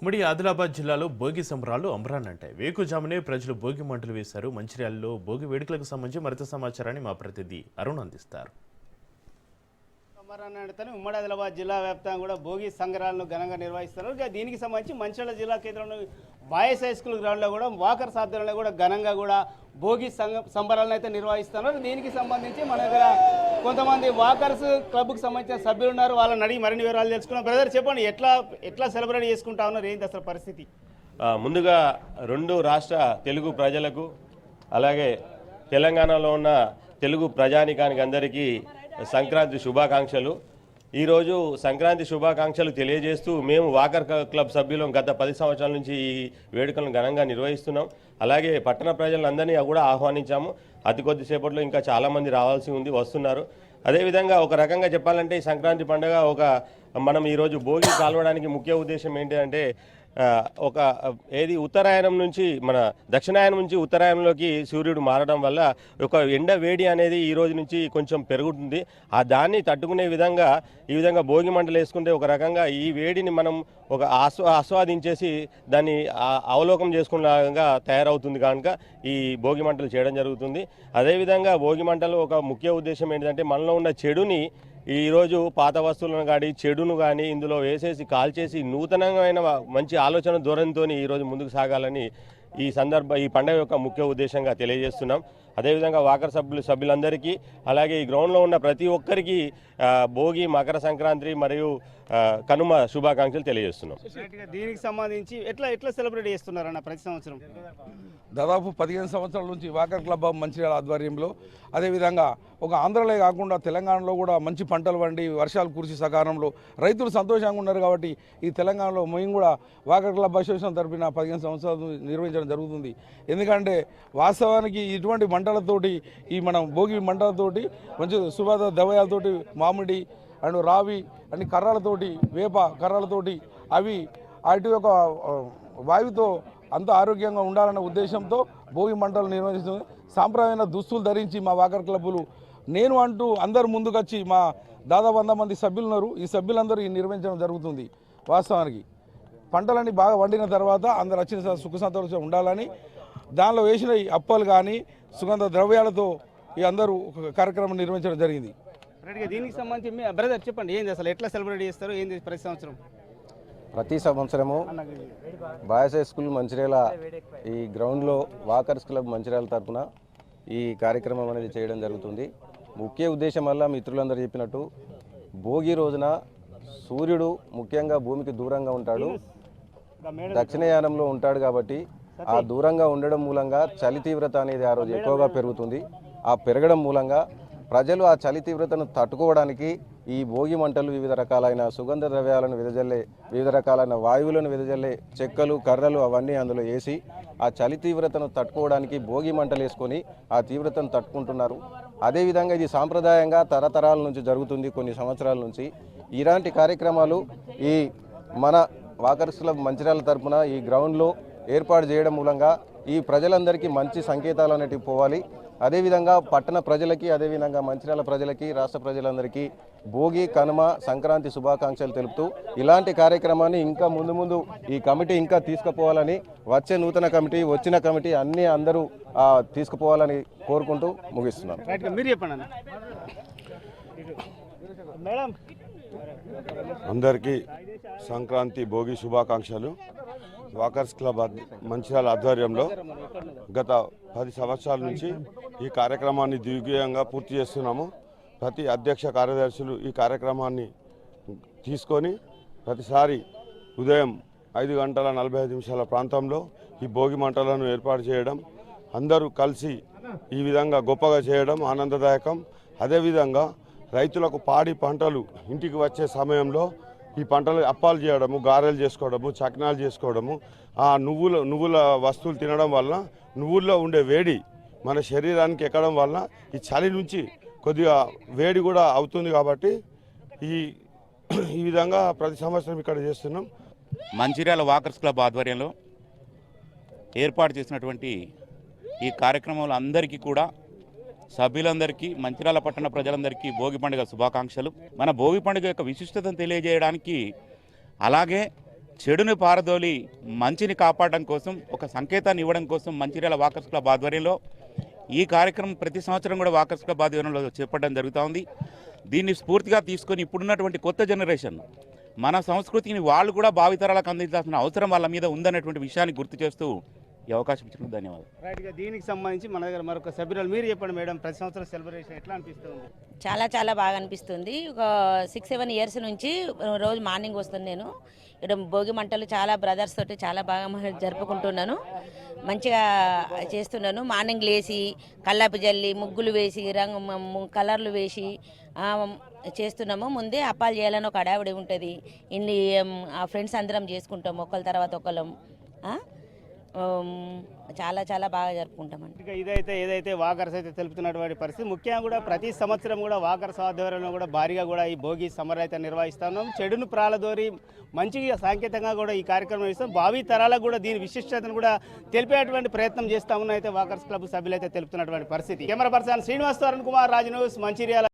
ఉమ్మడి ఆదిలాబాద్ జిల్లాలో భోగి సంబరాలు అంబరాన్నంటాయి. వేకుజామునే ప్రజలు భోగి మంటలు వేశారు. మంచిర్యాలలో భోగి వేడుకలకు సంబంధించి మరింత సమాచారాన్ని మా ప్రతినిధి అరుణ్ అందిస్తారు. ఉమ్మడి ఆదిలాబాద్ జిల్లా వ్యాప్తంగా కూడా భోగి సంగ్రహాలను ఘనంగా నిర్వహిస్తున్నారు. దీనికి సంబంధించి మంచిర్యాల జిల్లా కేంద్రంలో బాయ్స్ హై స్కూల్ గ్రౌండ్లో కూడా వాకర్స్ ఆధ్వర్యంలో కూడా ఘనంగా కూడా భోగి సంబరాలను అయితే నిర్వహిస్తున్నారు. దీనికి సంబంధించి మన దగ్గర కొంతమంది వాకర్స్ క్లబ్కు సంబంధించిన సభ్యులు ఉన్నారు. వాళ్ళని అడిగి మరిన్ని వివరాలు తెలుసుకున్నాం. బ్రదర్ చెప్పండి, ఎట్లా సెలబ్రేట్ చేసుకుంటా ఉన్నారు, ఏంటి అసలు పరిస్థితి? ముందుగా రెండు రాష్ట్ర తెలుగు ప్రజలకు అలాగే తెలంగాణలో ఉన్న తెలుగు ప్రజానికానికి అందరికీ సంక్రాంతి శుభాకాంక్షలు. ఈరోజు సంక్రాంతి శుభాకాంక్షలు తెలియజేస్తూ మేము వాకర్ క్లబ్ సభ్యులం గత 10 సంవత్సరాల నుంచి ఈ వేడుకలను ఘనంగా నిర్వహిస్తున్నాం. అలాగే పట్టణ ప్రజలందరినీ కూడా ఆహ్వానించాము. అతి కొద్దిసేపట్లో ఇంకా చాలామంది రావాల్సి ఉంది, వస్తున్నారు. అదేవిధంగా ఒక రకంగా చెప్పాలంటే ఈ సంక్రాంతి పండుగ మనం ఈరోజు భోగి కాల్వడానికి ముఖ్య ఉద్దేశం ఏంటి అంటే ఉత్తరాయణం నుంచి మన దక్షిణాయనం నుంచి ఉత్తరాయణంలోకి సూర్యుడు మారడం వల్ల ఒక ఎండ వేడి అనేది ఈ రోజు నుంచి కొంచెం పెరుగుతుంది. దాన్ని తట్టుకునే విధంగా ఈ విధంగా భోగి మంటలు వేసుకుంటే ఒక రకంగా ఈ వేడిని మనం ఒక ఆస్వాదించేసి దాన్ని అవలోకం చేసుకునేలాగా తయారవుతుంది కనుక ఈ భోగి మంటలు చేయడం జరుగుతుంది. అదేవిధంగా భోగి మంటలు ఒక ముఖ్య ఉద్దేశం ఏంటంటే మనలో ఉన్న చెడుని ఈరోజు పాత వస్తువులను కానీ చెడును కానీ ఇందులో వేసేసి కాల్చేసి నూతనమైన మంచి ఆలోచన ధోరణితో ఈరోజు ముందుకు సాగాలని ఈ పండుగ యొక్క ముఖ్య ఉద్దేశంగా తెలియజేస్తున్నాం. అదేవిధంగా వాకర్ సభ్యులందరికీ అలాగే ఈ గ్రౌండ్లో ఉన్న ప్రతి ఒక్కరికి భోగి, మకర సంక్రాంతి మరియు కనుమ శుభాకాంక్షలు తెలియజేస్తున్నాం. దీనికి సంబంధించి ఎట్లా సెలబ్రేట్ చేస్తున్నారన్న ప్రతి సంవత్సరం? దాదాపు 15 సంవత్సరాల నుంచి వాకర్ క్లబ్ ఆఫ్ మంచిర్యాల ఆధ్వర్యంలో అదేవిధంగా ఒక ఆంధ్రలో కాకుండా తెలంగాణలో కూడా మంచి పంటలు పండి వర్షాలు కురిసి సకాలంలో రైతులు సంతోషంగా ఉన్నారు. కాబట్టి ఈ తెలంగాణలో మేము కూడా వాకర్ క్లబ్ అసోసియేషన్ తరఫున 15 సంవత్సరాలు నిర్వహించడం జరుగుతుంది. ఎందుకంటే వాస్తవానికి ఇటువంటి మంటలతోటి మనం భోగి మంటలతోటి మంచి సువాద దవయాలతోటి మామిడి అండ్ రావి అన్ని కర్రలతోటి వేప కర్రలతోటి అవి అటు యొక్క వాయువుతో అంత ఆరోగ్యంగా ఉండాలన్న ఉద్దేశంతో భోగి మంటలు నిర్వహిస్తుంది. సాంప్రదాయమైన దుస్తులు ధరించి మా వాకర్ క్లబ్బులు నేను అంటూ అందరు ముందుకొచ్చి మా దాదాపు 100 మంది సభ్యులు ఉన్నారు. ఈ సభ్యులందరూ నిర్వహించడం జరుగుతుంది. వాస్తవానికి పంటలన్నీ బాగా వండిన తర్వాత అందరు వచ్చిన సుఖ సంతోషం ఉండాలని దానిలో వేసిన అప్పలు కానీ సుగంధ ద్రవ్యాలతో ఈ అందరూ కార్యక్రమం నిర్వహించడం జరిగింది. దీనికి సంబంధించి మీ బ్రదర్ చెప్పండి, ఏంది అసలు ఎట్లా సెలబ్రేట్ చేస్తారు, ఏంది ప్రతి సంవత్సరం? ప్రతి సంవత్సరము బాయ్స్ హై స్కూల్ మంచిర్యాల ఈ గ్రౌండ్లో వాకర్స్ క్లబ్ మంచిర్యాల తరఫున ఈ కార్యక్రమం అనేది చేయడం జరుగుతుంది. ముఖ్య ఉద్దేశం వల్ల మిత్రులందరూ చెప్పినట్టు భోగి రోజున సూర్యుడు ముఖ్యంగా భూమికి దూరంగా ఉంటాడు, దక్షిణయానంలో ఉంటాడు. కాబట్టి ఆ దూరంగా ఉండడం మూలంగా చలి తీవ్రత అనేది ఆ రోజు ఎక్కువగా పెరుగుతుంది. ఆ పెరగడం మూలంగా ప్రజలు ఆ చలి తీవ్రతను తట్టుకోవడానికి ఈ భోగి మంటలు వివిధ రకాలైన సుగంధ ద్రవ్యాలను వెదజల్లే, వివిధ రకాలైన వాయువులను వెదజల్లే చెక్కలు కర్రలు అవన్నీ అందులో వేసి ఆ చలి తీవ్రతను తట్టుకోవడానికి భోగి మంటలు వేసుకొని ఆ తీవ్రతను తట్టుకుంటున్నారు. అదేవిధంగా ఇది సాంప్రదాయంగా తరతరాల నుంచి జరుగుతుంది. కొన్ని సంవత్సరాల నుంచి ఇలాంటి కార్యక్రమాలు ఈ మన వాకర్స్ క్లబ్ మంచిర్యాల తరఫున ఈ గ్రౌండ్లో ఏర్పాటు చేయడం మూలంగా ఈ ప్రజలందరికీ మంచి సంకేతాలు అనేటివి పోవాలి. అదేవిధంగా పట్టణ ప్రజలకి, అదేవిధంగా మంచిర్యాల ప్రజలకి, రాష్ట్ర ప్రజలందరికీ భోగి, కనుమ, సంక్రాంతి శుభాకాంక్షలు తెలుపుతూ ఇలాంటి కార్యక్రమాన్ని ఇంకా ముందు ఈ కమిటీ ఇంకా తీసుకుపోవాలని, వచ్చే నూతన కమిటీ, వచ్చిన కమిటీ అన్నీ అందరూ తీసుకుపోవాలని కోరుకుంటూ ముగిస్తున్నాను. మీరు చెప్పండి మేడం. అందరికీ సంక్రాంతి భోగి శుభాకాంక్షలు. వాకర్స్ క్లబ్ మంచిర్యాల ఆధ్వర్యంలో గత 10 సంవత్సరాల నుంచి ఈ కార్యక్రమాన్ని దిగ్విజయంగా పూర్తి చేస్తున్నాము. ప్రతి అధ్యక్ష కార్యదర్శులు ఈ కార్యక్రమాన్ని తీసుకొని ప్రతిసారి ఉదయం 5:45 ప్రాంతంలో ఈ భోగి మంటలను ఏర్పాటు చేయడం, అందరూ కలిసి ఈ విధంగా గొప్పగా చేయడం ఆనందదాయకం. అదేవిధంగా రైతులకు పాడి పంటలు ఇంటికి వచ్చే సమయంలో ఈ పంటలు అప్పాలు చేయడము, గారెలు చేసుకోవడము, చక్నాలు చేసుకోవడము, ఆ నువ్వుల వస్తువులు తినడం వలన నువ్వుల్లో ఉండే వేడి మన శరీరానికి ఎక్కడం వలన ఈ చలి నుంచి కొద్దిగా వేడి కూడా అవుతుంది. కాబట్టి ఈ విధంగా ప్రతి సంవత్సరం ఇక్కడ చేస్తున్నాం. మంచిర్యాల వాకర్స్ క్లబ్ ఆధ్వర్యంలో ఏర్పాటు చేసినటువంటి ఈ కార్యక్రమంలో అందరికీ కూడా సభ్యులందరికీ, మంచిర్యాల పట్టణ ప్రజలందరికీ భోగి పండుగ శుభాకాంక్షలు. మన భోగి పండుగ యొక్క విశిష్టతను తెలియజేయడానికి, అలాగే చెడుని పారదోలి మంచిని కాపాడడం కోసం, ఒక సంకేతాన్ని ఇవ్వడం కోసం మంచిర్యాల వాకర్స్ క్లబ్ ఆధ్వర్యంలో ఈ కార్యక్రమం ప్రతి సంవత్సరం కూడా వాకర్స్ క్లబ్ ఆధ్వర్యంలో చేపట్టడం జరుగుతూ ఉంది. దీన్ని స్ఫూర్తిగా తీసుకొని ఇప్పుడున్నటువంటి కొత్త జనరేషన్ మన సంస్కృతిని వాళ్ళు కూడా భావితరాలకు అందించాల్సిన అవసరం వాళ్ళ మీద ఉందనేటువంటి విషయాన్ని గుర్తు చేస్తూ ఈ అవకాశం ఇచ్చినందుకు ధన్యవాదాలు. రైట్గా దీనికి సంబంధించి మన దగ్గర మరొక సభ్యురాలు మీరు చెప్పండి మేడం, ప్రతి సంవత్సరం సెలబ్రేషన్ ఎట్లా అనిపిస్తుంది? చాలా చాలా బాగా అనిపిస్తుంది. ఒక 6-7 ఇయర్స్ నుంచి రోజు మార్నింగ్ వస్తాను నేను. ఇక్కడ భోగి మంటలు చాలా బ్రదర్స్ తోటి చాలా బాగా జరుపుకుంటున్నాను, మంచిగా చేస్తున్నాను. మార్నింగ్ లేచి కల్లాపు జల్లి ముగ్గులు వేసి కలర్లు వేసి చేస్తున్నాము. ముందే అప్పాలు చేయాలని ఒక అడావిడి ఉంటుంది. ఇన్ని ఫ్రెండ్స్ అందరం చేసుకుంటాము ఒకళ్ళ తర్వాత ఒకళ్ళం. చాలా చాలా బాగా జరుపుకుంటామండి. ఇక ఏదైతే వాకర్స్ అయితే తెలుపుతున్నటువంటి పరిస్థితి, ముఖ్యంగా కూడా ప్రతి సంవత్సరం కూడా వాకర్స్ ఆధ్వర్యంలో కూడా భారీగా కూడా ఈ భోగి సమ్మర్ అయితే నిర్వహిస్తున్నాం. చెడును ప్రాలదోరి మంచిగా సాంకేతికంగా కూడా ఈ కార్యక్రమం ఇస్తాం. భావి తరాలకు కూడా దీని విశిష్టతను కూడా తెలిపేటువంటి ప్రయత్నం చేస్తామని అయితే వాకర్స్ క్లబ్ సభ్యులు అయితే తెలుపుతున్నటువంటి పరిస్థితి. Camera person Srinivas, Arun Kumar, Raj news, Mancherial.